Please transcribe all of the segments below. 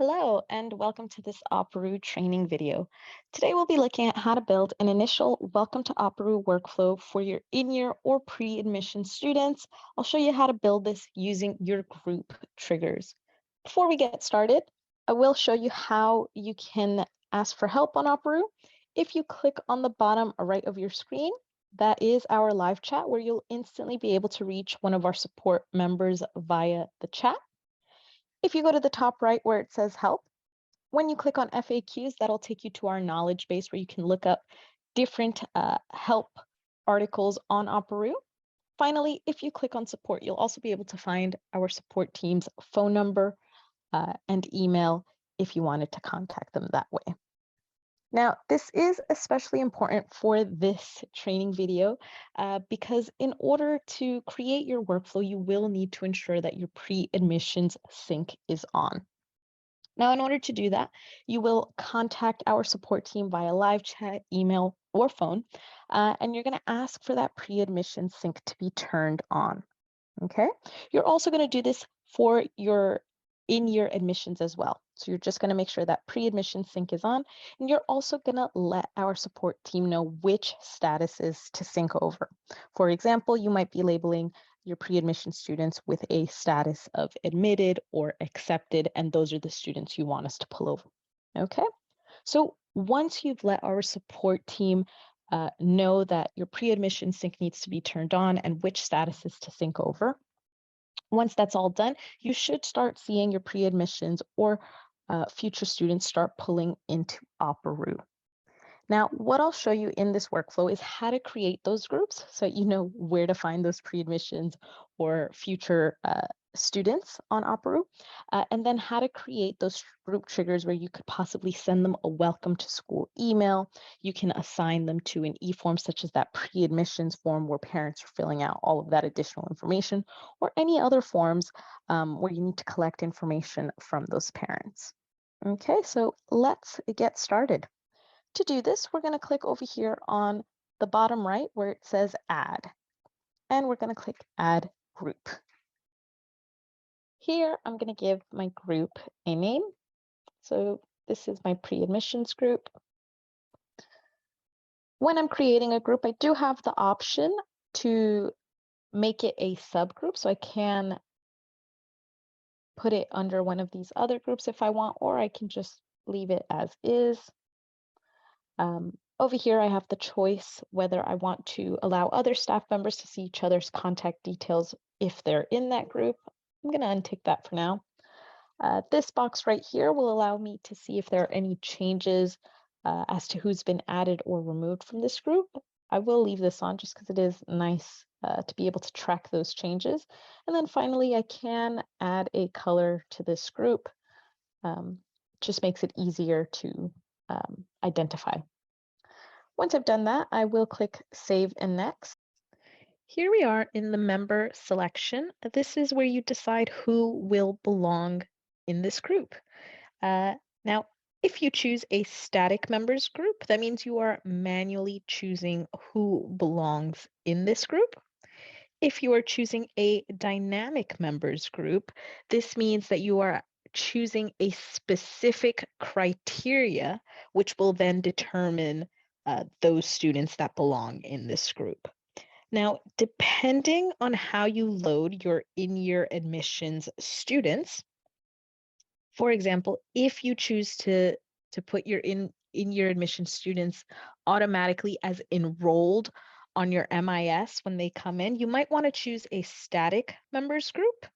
Hello, and welcome to this Operoo training video. Today we'll be looking at how to build an initial Welcome to Operoo workflow for your in-year or pre-admission students. I'll show you how to build this using your group triggers. Before we get started, I will show you how you can ask for help on Operoo. If you click on the bottom right of your screen, that is our live chat where you'll instantly be able to reach one of our support members via the chat. If you go to the top right where it says help, when you click on FAQs, that'll take you to our knowledge base where you can look up different help articles on Operoo. Finally, if you click on support, you'll also be able to find our support team's phone number and email if you wanted to contact them that way. Now, this is especially important for this training video because in order to create your workflow, you will need to ensure that your pre-admissions sync is on. Now, in order to do that, you will contact our support team via live chat, email, or phone, and you're going to ask for that pre-admission sync to be turned on. Okay. You're also going to do this for your in-year admissions as well. So you're just going to make sure that pre-admission sync is on, and you're also going to let our support team know which statuses to sync over. For example, you might be labeling your pre-admission students with a status of admitted or accepted, and those are the students you want us to pull over. Okay. So once you've let our support team know that your pre-admission sync needs to be turned on and which statuses to sync over, once that's all done, you should start seeing your pre-admissions or future students start pulling into Operoo. Now, what I'll show you in this workflow is how to create those groups so you know where to find those pre-admissions or future students on Operoo, and then how to create those group triggers where you could possibly send them a welcome to school email. You can assign them to an e-form such as that pre-admissions form where parents are filling out all of that additional information, or any other forms where you need to collect information from those parents. Okay, so let's get started. To do this, we're going to click over here on the bottom right where it says Add, and we're going to click Add Group. Here, I'm going to give my group a name. So this is my pre-admissions group. When I'm creating a group, I do have the option to make it a subgroup, so I can put it under one of these other groups if I want, or I can just leave it as is. Over here, I have the choice whether I want to allow other staff members to see each other's contact details if they're in that group. I'm going to untick that for now. This box right here will allow me to see if there are any changes as to who's been added or removed from this group. I will leave this on just because it is nice to be able to track those changes. And then finally, I can add a color to this group. Just makes it easier to identify. Once I've done that, I will click Save and Next. Here we are in the member selection. This is where you decide who will belong in this group. Now, if you choose a static members group, that means you are manually choosing who belongs in this group. If you are choosing a dynamic members group, this means that you are choosing a specific criteria, which will then determine those students that belong in this group. Now, depending on how you load your in-year admissions students, for example, if you choose to put your in-year admissions students automatically as enrolled on your MIS when they come in, you might want to choose a static members group.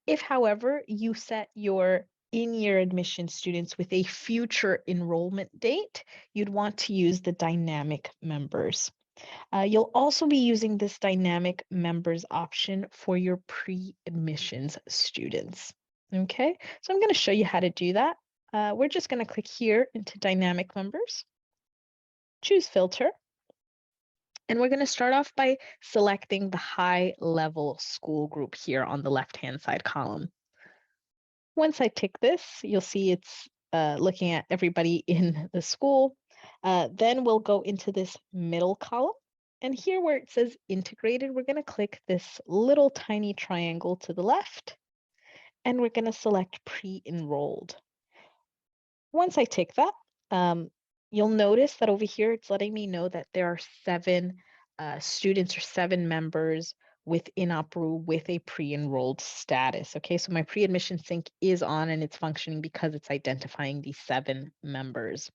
If, however, you set your in-year admission students with a future enrollment date, you'd want to use the dynamic members. You'll also be using this dynamic members option for your pre-admissions students. Okay, so I'm going to show you how to do that. We're just going to click here into dynamic members, choose filter, and we're going to start off by selecting the high level school group here on the left-hand side column. Once I tick this, you'll see it's looking at everybody in the school. Then we'll go into this middle column. And here where it says integrated, we're going to click this little tiny triangle to the left. And we're going to select pre-enrolled. Once I tick that, you'll notice that over here, it's letting me know that there are 7 students or 7 members within Operoo with a pre-enrolled status. Okay, so my pre-admission sync is on and it's functioning because it's identifying these 7 members.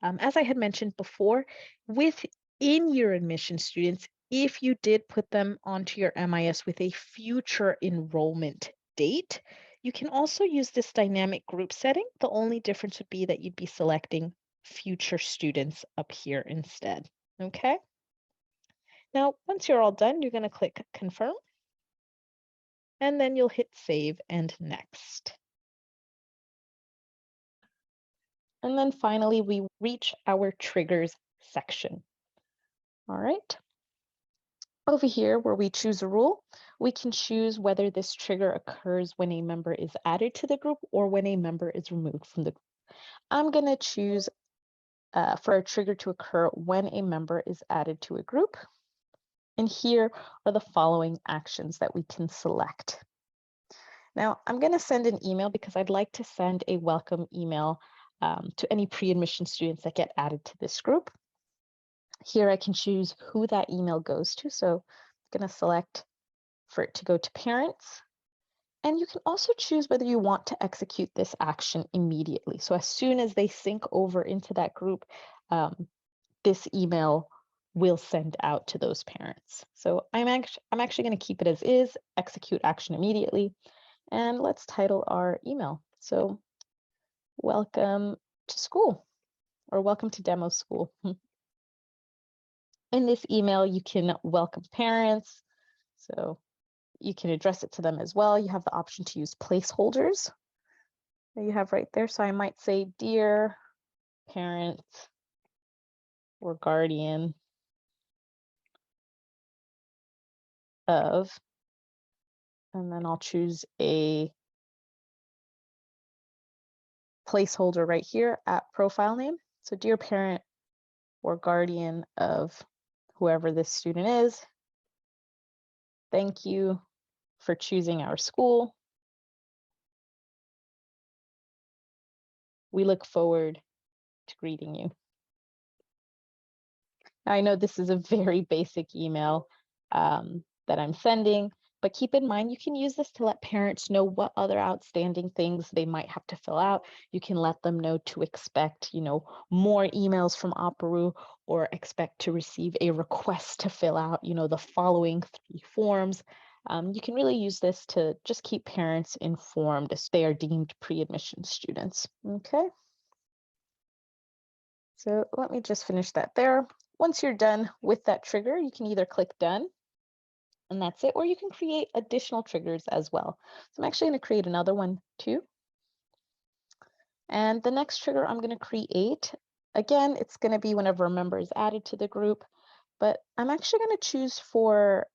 As I had mentioned before, within your admission students, if you did put them onto your MIS with a future enrollment date, you can also use this dynamic group setting. The only difference would be that you'd be selecting future students up here instead. Okay. Now, once you're all done, you're going to click confirm, and then you'll hit save and next. And then finally, we reach our triggers section. All right. Over here, where we choose a rule, we can choose whether this trigger occurs when a member is added to the group or when a member is removed from the group. I'm going to choose for a trigger to occur when a member is added to a group. And here are the following actions that we can select. Now, I'm going to send an email because I'd like to send a welcome email to any pre-admission students that get added to this group. Here I can choose who that email goes to. So I'm going to select for it to go to parents. And you can also choose whether you want to execute this action immediately. So as soon as they sync over into that group, this email will send out to those parents. So I'm actually going to keep it as is, execute action immediately. And let's title our email. So welcome to school, or welcome to demo school. In this email, you can welcome parents. So you can address it to them as well. You have the option to use placeholders that you have right there. So I might say, dear parent or guardian of, and then I'll choose a placeholder right here at profile name. So dear parent or guardian of whoever this student is, thank you for choosing our school. We look forward to greeting you. Now, I know this is a very basic email that I'm sending, but keep in mind, you can use this to let parents know what other outstanding things they might have to fill out. You can let them know to expect, more emails from Operoo, or expect to receive a request to fill out, the following 3 forms. You can really use this to just keep parents informed as they are deemed pre-admission students. Okay. So let me just finish that there. Once you're done with that trigger, you can either click done, and that's it, or you can create additional triggers as well. So I'm actually going to create another one too. And the next trigger I'm going to create, again, it's going to be whenever a member is added to the group, but I'm actually going to choose for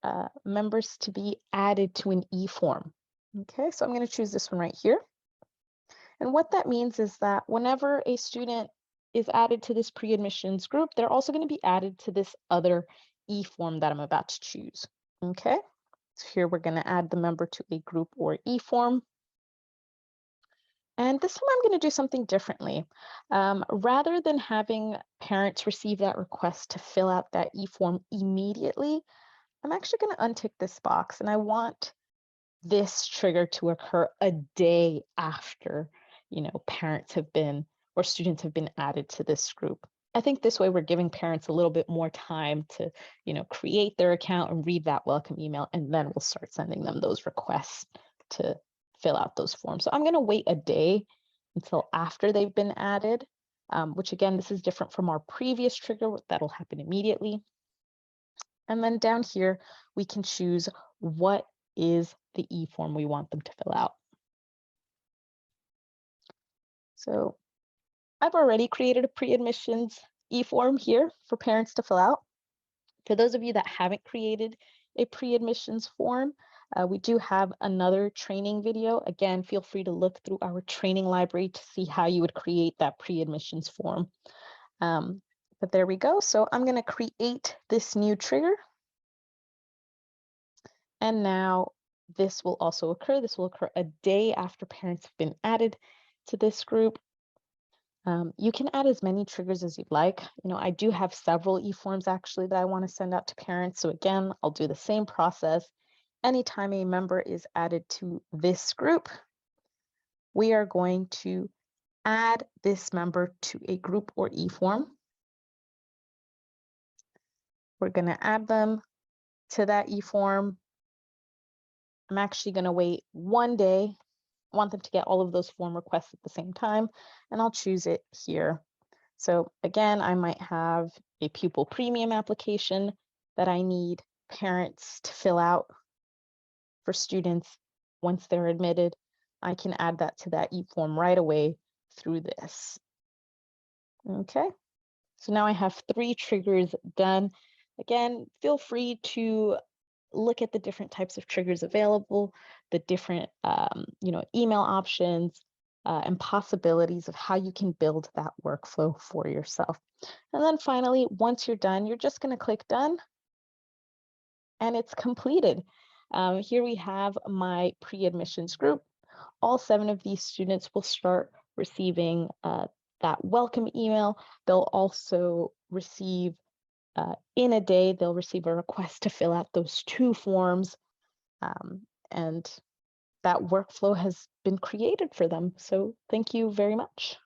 members to be added to an e-form. Okay, so I'm going to choose this one right here. And what that means is that whenever a student is added to this pre-admissions group, they're also going to be added to this other e-form that I'm about to choose. Okay, so here we're going to add the member to a group or e-form. And this time I'm going to do something differently. Rather than having parents receive that request to fill out that e-form immediately, I'm actually going to untick this box, and I want this trigger to occur a day after, parents have been or students have been added to this group. I think this way we're giving parents a little bit more time to, create their account and read that welcome email, and then we'll start sending them those requests to fill out those forms. So I'm going to wait a day until after they've been added, which again, this is different from our previous trigger. That'll happen immediately. And then down here, we can choose what is the e-form we want them to fill out. So I've already created a pre-admissions e-form here for parents to fill out. For those of you that haven't created a pre-admissions form, we do have another training video. Again, feel free to look through our training library to see how you would create that pre-admissions form. But there we go. So I'm going to create this new trigger. And now this will also occur. This will occur a day after parents have been added to this group. You can add as many triggers as you'd like. I do have several e-forms actually that I want to send out to parents. So again, I'll do the same process. Anytime a member is added to this group, we are going to add this member to a group or e-form. We're going to add them to that e-form. I'm actually going to wait 1 day. I want them to get all of those form requests at the same time, and I'll choose it here. So again, I might have a pupil premium application that I need parents to fill out for students once they're admitted. I can add that to that e-form right away through this. Okay, so now I have 3 triggers done. Again, feel free to look at the different types of triggers available, the different email options, and possibilities of how you can build that workflow for yourself. And then finally, once you're done, you're just going to click done and it's completed. Here we have my pre-admissions group. All 7 of these students will start receiving that welcome email. They'll also receive, in a day, they'll receive a request to fill out those 2 forms. And that workflow has been created for them. So thank you very much.